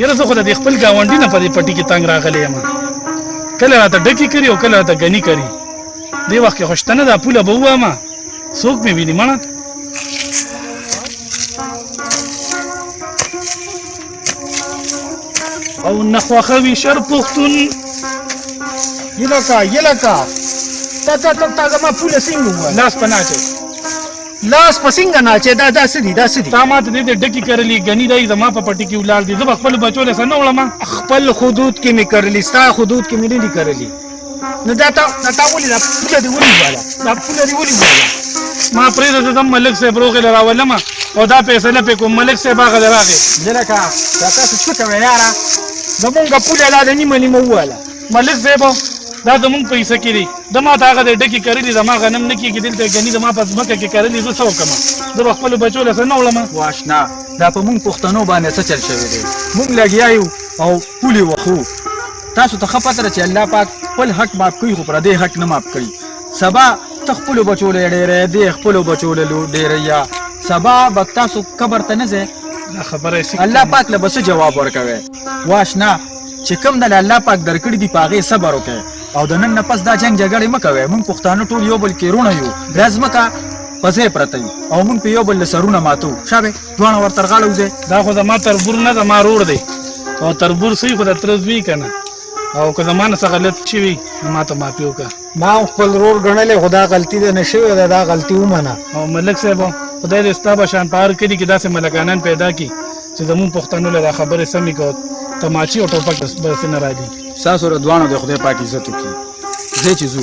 یاره زه خو د خپل ګاونډي نه په دې پټي کې تنګ راغلی یم کله راته ډکې کړي او کله راته ګني کړي دې وخت کې خو شته نه دا پوله به ووامه څوک مې ویني مړه او نه خوښوي شر پښتون یلکا تا زما پوله څنګه ووایه لاس په ناچې لاس په څنګه ناچې دا څه دي تا ما ته دې ډکې کرلي ګني دی زما په پټي کې ولاړ دي زه به خپلو بچو له څه نه وړم خپل حدود کې مې کرلي ستا حدود کې مې نه دي کرلي نو دا تا ولې دا پوله دې ولې وواله ما پرېږده زه ځم ملک صاحب روغې له راولم او دا فیصله پې کوم ملک صاحب هغه دی راغی یلکه دا تاسو څه کوئ یاره زمونږ پوله دا د نیمه وواله ملک صاحب دا زمونږ پیسه کې دي د ما ته هغه د ډکې کرلي زما غنم نه کېږي دلته ګني زما په ځمکه کې کرلي زه څه وکړم زه به خپلو بچو له څه نه وړم واشنا دا په موږ پښتنو باندې څه چل شوی دی موږ لګیا یو او پولې وخو تاسو ته ښه پته ده چې الله پاک خپل حق ماف کوي خو پردی حق نه ماف کوي سبا ته خپلو بچو له ډېرې دی خپلو بچو له ډېریا سبا به تاسو قبر ته نه ځئ دا خبره یې الله پاک له به څه جواب ورکوي واشنا چې کوم د الله پاک درکړي دي په هغې صبر وکړئ او د نن نه پس دا جنګ جګړې مه کوئ موږ پښتانه ټول یو بل کې روڼه یو دا ځمکه په ځای پرته یو او موږ په یو بل له سرونه ماتو شابې دواړه ورته غاړه وځئ دا خو زما تربور نه زما روړ دی او تربور صحیح خو د تره زوی که نه او که زما نه څه غلط شوي نو ما ته معافي وکړه ما خپل رور ګڼلی خو دا غلطي ده نه شوې ده دا غلطي ومنه او ملک صاحب خدای دې ستا به شان په هر کلي کې داسې ملکانان پیدا کړي چې زمونږ پښتنو له دا خبرې سمې کو تماچي او ټوپک بسې نه راځي ستاسو له دواړو د خدای پاک عزت وکړي ځئ چې ځو